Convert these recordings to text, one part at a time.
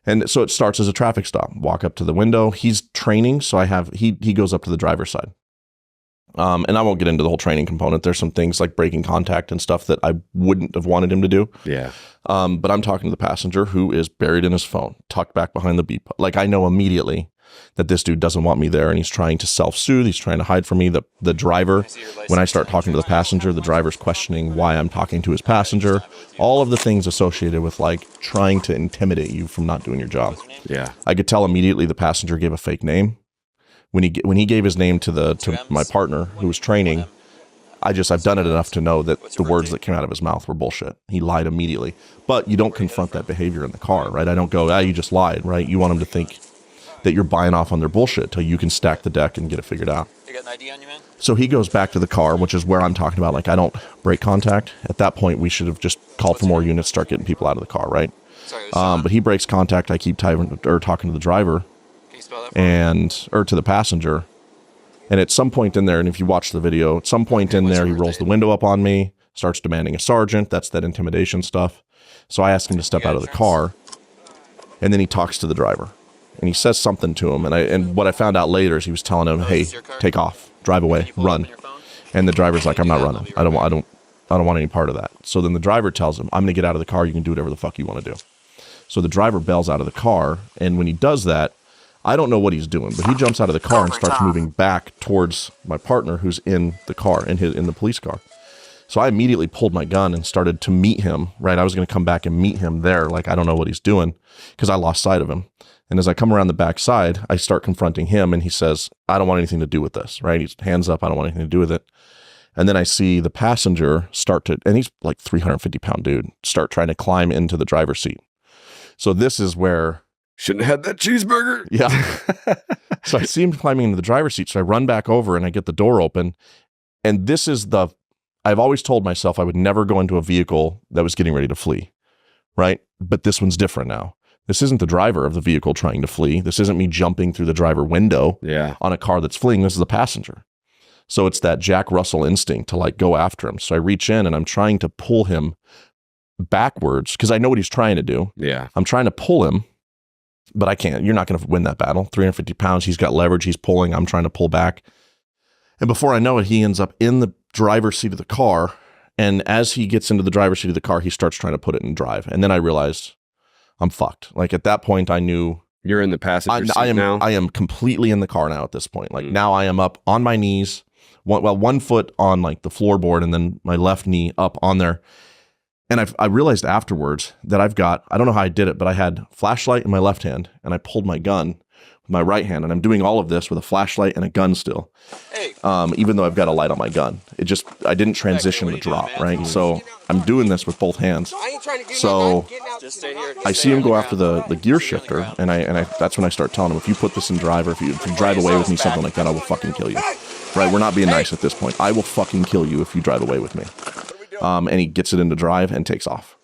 And so it starts as a traffic stop. Walk up to the window. He's training, so he goes up to the driver's side. And I won't get into the whole training component. There's some things like breaking contact and stuff that I wouldn't have wanted him to do. Yeah. But I'm talking to the passenger who is buried in his phone, tucked back behind the beep. Like, I know immediately that this dude doesn't want me there, and he's trying to self-soothe. He's trying to hide from me. The driver, when I start talking to the passenger, the driver's questioning why I'm talking to his passenger. All of the things associated with like trying to intimidate you from not doing your job. Yeah. I could tell immediately the passenger gave a fake name. When he gave his name to my partner who was training, I've done it enough to know that the words that came out of his mouth were bullshit. He lied immediately. But you don't confront that behavior in the car, right? I don't go, you just lied, right? You want him to think that you're buying off on their bullshit till you can stack the deck and get it figured out. You got an ID on you, man? So he goes back to the car, which is where I'm talking about, like, I don't break contact. At that point, we should have just called for more units, start getting people out of the car, right? But he breaks contact. I keep talking to the driver. Or to the passenger. And at some point in there, and if you watch the video, at some point in there, he rolls the window up on me, starts demanding a sergeant. That's that intimidation stuff. So I ask him to step out of the car, and then he talks to the driver, and he says something to him. And what I found out later is he was telling him, "Hey, take off, drive away, run." And the driver's like, "I'm not running. I don't want any part of that." So then the driver tells him, "I'm going to get out of the car. You can do whatever the fuck you want to do." So the driver bails out of the car, and when he does that, I don't know what he's doing, but he jumps out of the car and starts moving back towards my partner who's in the car, in the police car. So I immediately pulled my gun and started to meet him, right? I was going to come back and meet him there. Like, I don't know what he's doing because I lost sight of him. And as I come around the back side, I start confronting him, and he says, "I don't want anything to do with this," right? He's hands up. I don't want anything to do with it. And then I see the passenger and he's like 350-pound dude, start trying to climb into the driver's seat. So this is where... Shouldn't have had that cheeseburger. Yeah. So I see him climbing into the driver's seat. So I run back over and I get the door open. And this is I've always told myself I would never go into a vehicle that was getting ready to flee. Right. But this one's different now. This isn't the driver of the vehicle trying to flee. This isn't me jumping through the driver window on a car that's fleeing. This is the passenger. So it's that Jack Russell instinct to like go after him. So I reach in and I'm trying to pull him backwards because I know what he's trying to do. Yeah. I'm trying to pull him. But I can't. You're not going to win that battle. 350 pounds. He's got leverage. He's pulling. I'm trying to pull back. And before I know it, he ends up in the driver's seat of the car. And as he gets into the driver's seat of the car, he starts trying to put it in drive. And then I realized I'm fucked. Like at that point, I knew you're in the passenger seat now. I am completely in the car now at this point. Like now I am up on my knees, one foot on like the floorboard, and then my left knee up on there. And I realized afterwards that I don't know how I did it, but I had flashlight in my left hand and I pulled my gun with my right hand, and I'm doing all of this with a flashlight and a gun still. Even though I've got a light on my gun, I didn't transition the drop, right? So I'm doing this with both hands. So I see him go after the gear shifter, and that's when I start telling him, if you put this in drive, or if you drive away with me, something like that, I will fucking kill you. Right? We're not being nice at this point. I will fucking kill you if you drive away with me. And he gets it into drive and takes off.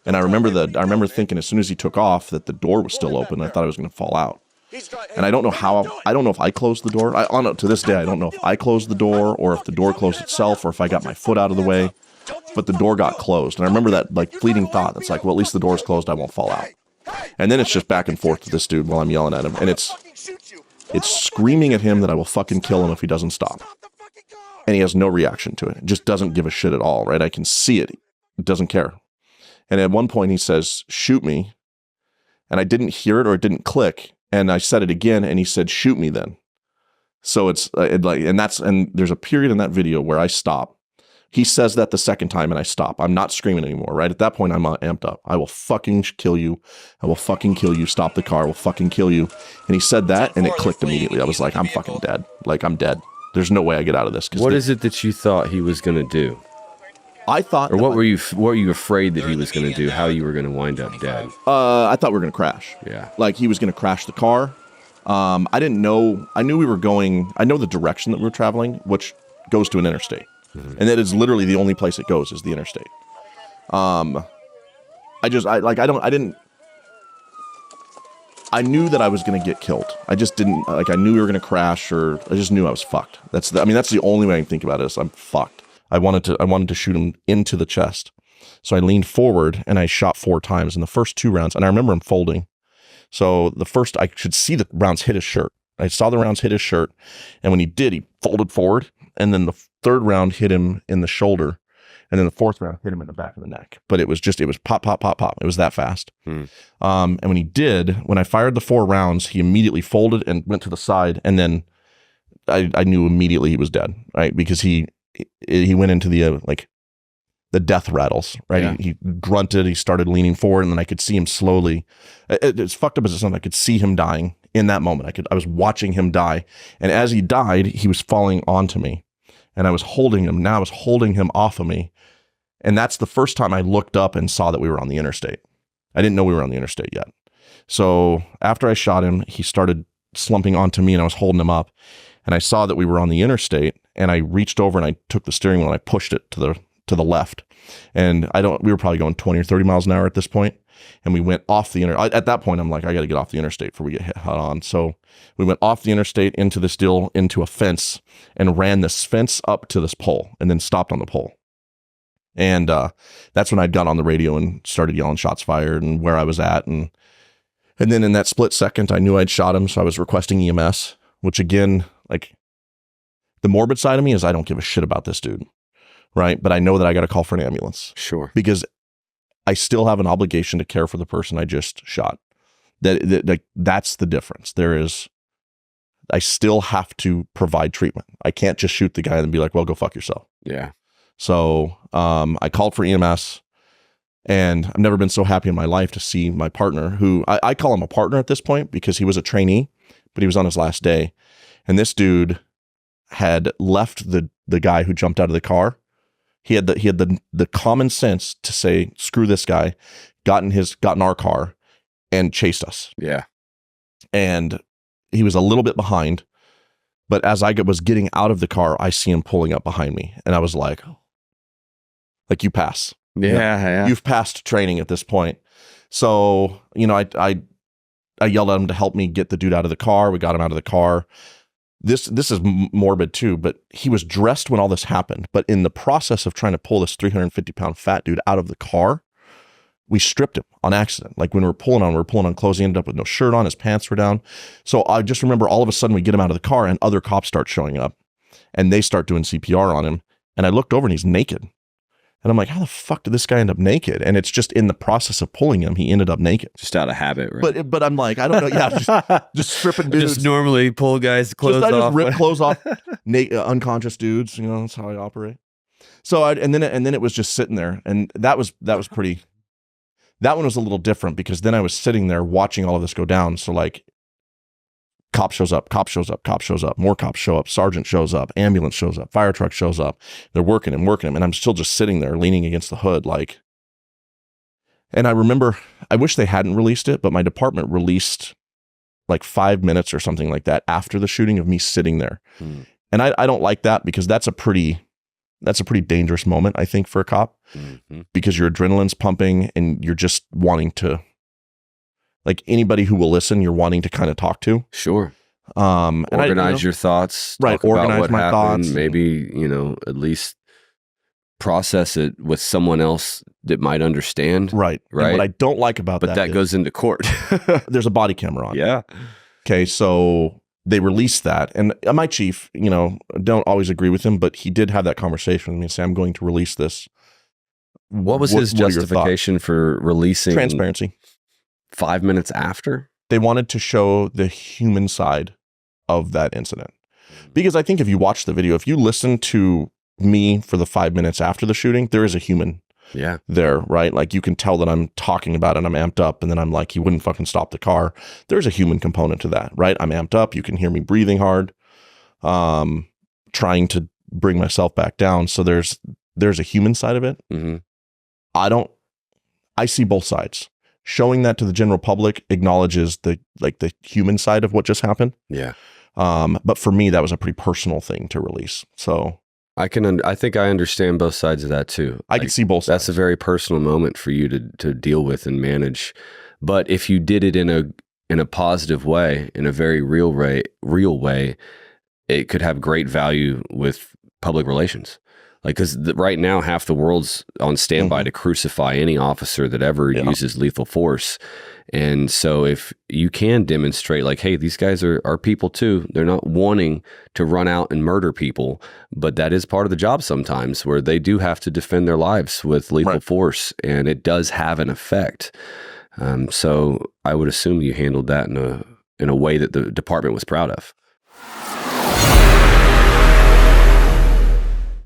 And I remember thinking as soon as he took off that the door was still open. I thought I was going to fall out. And I don't know if I closed the door. To this day, I don't know if I closed the door or if the door closed itself or if I got my foot out of the way. But the door got closed. And I remember that like fleeting thought. It's like, well, at least the door's closed. I won't fall out. And then it's just back and forth to this dude while I'm yelling at him. And it's screaming at him that I will fucking kill him if he doesn't stop. And he has no reaction to it. It just doesn't give a shit at all, right? I can see it. It doesn't care. And at one point he says, "Shoot me." And I didn't hear it or it didn't click. And I said it again and he said, "Shoot me then." So and there's a period in that video where I stop. He says that the second time and I stop. I'm not screaming anymore, right? At that point, I'm amped up. "I will fucking kill you. I will fucking kill you. Stop the car. I will fucking kill you." And he said that and it clicked immediately. I was like, I'm fucking dead. Like, I'm dead. There's no way I get out of this. What is it that you thought he was going to do? I thought... Or what were you afraid that he was going to do? How you were going to wind up dead? I thought we were going to crash. Yeah. Like, he was going to crash the car. I didn't know... I knew we were going... I know the direction that we were traveling, which goes to an interstate. Mm-hmm. And that is literally the only place it goes is the interstate. I knew that I was going to get killed. I just didn't, I knew we were going to crash, or I just knew I was fucked. That's the only way I can think about it is I'm fucked. I wanted to shoot him into the chest. So I leaned forward and I shot 4 times in the first 2 rounds. And I remember him folding So the first, I could see the rounds hit his shirt. I saw the rounds hit his shirt. And when he did, he folded forward. And then the third round hit him in the shoulder. And then the fourth round hit him in the back of the neck. But it was pop, pop, pop, pop. It was that fast. And when I fired the 4 rounds, he immediately folded and went to the side. And then I knew immediately he was dead, right? Because he went into the death rattles, right? Yeah. He grunted, he started leaning forward, and then I could see him slowly. It's fucked up as it sounds. I could see him dying in that moment. I was watching him die. And as he died, he was falling onto me. And I was holding him. Now I was holding him off of me. And that's the first time I looked up and saw that we were on the interstate. I didn't know we were on the interstate yet. So after I shot him, he started slumping onto me and I was holding him up. And I saw that we were on the interstate and I reached over and I took the steering wheel and I pushed it to the left. And we were probably going 20 or 30 miles an hour at this point. And we went off the at that point, I'm like, I got to get off the interstate before we get hit head on. So we went off the interstate into a fence and ran this fence up to this pole and then stopped on the pole. And that's when I got on the radio and started yelling shots fired and where I was at. And then in that split second, I knew I'd shot him. So I was requesting EMS, which again, like the morbid side of me is I don't give a shit about this dude. Right. But I know that I got to call for an ambulance. Sure. Because I still have an obligation to care for the person I just shot. That's the difference. I still have to provide treatment. I can't just shoot the guy and be like, well, go fuck yourself. Yeah. So I called for EMS and I've never been so happy in my life to see my partner, who I call him a partner at this point because he was a trainee, but he was on his last day. And this dude had left the guy who jumped out of the car. He had the common sense to say, screw this guy, got in our car and chased us. Yeah. And he was a little bit behind, but as I was getting out of the car, I see him pulling up behind me. And I was like you pass. Yeah. You've passed training at this point. So, I yelled at him to help me get the dude out of the car. We got him out of the car. This is morbid too, but he was dressed when all this happened. But in the process of trying to pull this 350-pound fat dude out of the car, we stripped him on accident. Like when we were pulling on clothes, he ended up with no shirt on, his pants were down. So I just remember all of a sudden we get him out of the car and other cops start showing up and they start doing CPR on him. And I looked over and he's naked. And I'm like, how the fuck did this guy end up naked? And it's just in the process of pulling him, he ended up naked. Just out of habit, right? But I'm like, I don't know. Yeah, just stripping dudes. Just normally pull guys' clothes off. I just rip clothes off, unconscious dudes. That's how I operate. So and then it was just sitting there, and that was pretty. That one was a little different because then I was sitting there watching all of this go down. So like, cop shows up, more cops show up, sergeant shows up, ambulance shows up, fire truck shows up. They're working him. And I'm still just sitting there leaning against the hood. And I remember, I wish they hadn't released it, but my department released like 5 minutes or something like that after the shooting of me sitting there. And I don't like that because that's a pretty dangerous moment, I think, for a cop, because your adrenaline's pumping and you're just wanting to, like anybody who will listen, you're wanting to kind of talk to. Sure. Organize your thoughts. Right. Organize my thoughts. Maybe, at least process it with someone else that might understand. Right. Right. And what I don't like about that. But that goes into court. There's a body camera on. Yeah. Okay. So they released that. And my chief, don't always agree with him, but he did have that conversation with me and say, I'm going to release this. What was his justification for releasing? Transparency. 5 minutes after? They wanted to show the human side of that incident. Because I think if you watch the video, if you listen to me for the 5 minutes after the shooting, there is a human there, right? Like you can tell that I'm talking about it and I'm amped up and then I'm like, he wouldn't fucking stop the car. There's a human component to that, right? I'm amped up. You can hear me breathing hard, trying to bring myself back down. So there's a human side of it. I see both sides. Showing that to the general public acknowledges the human side of what just happened. Yeah. But for me, that was a pretty personal thing to release. So I think I understand both sides of that too. I can see both sides. That's a very personal moment for you to deal with and manage. But if you did it in a positive way, in a very real way, it could have great value with public relations. Like, because right now, half the world's on standby to crucify any officer that ever uses lethal force. And so if you can demonstrate like, hey, these guys are people too. They're not wanting to run out and murder people, but that is part of the job sometimes where they do have to defend their lives with lethal force, and it does have an effect. So I would assume you handled that in a way that the department was proud of.